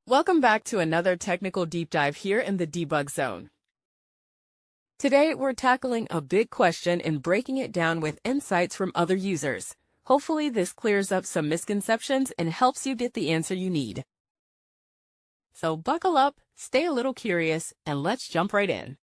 Welcome back to another technical deep dive here in the debug zone. Today, we're tackling a big question and breaking it down with insights from other users. Hopefully, this clears up some misconceptions and helps you get the answer you need. So buckle up, stay a little curious, and let's jump right in.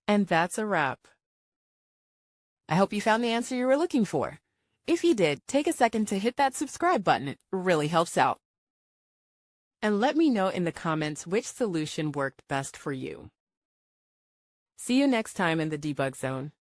And that's a wrap. I hope you found the answer you were looking for. If you did, take a second to hit that subscribe button. It really helps out. And let me know in the comments which solution worked best for you. See you next time in the debug zone.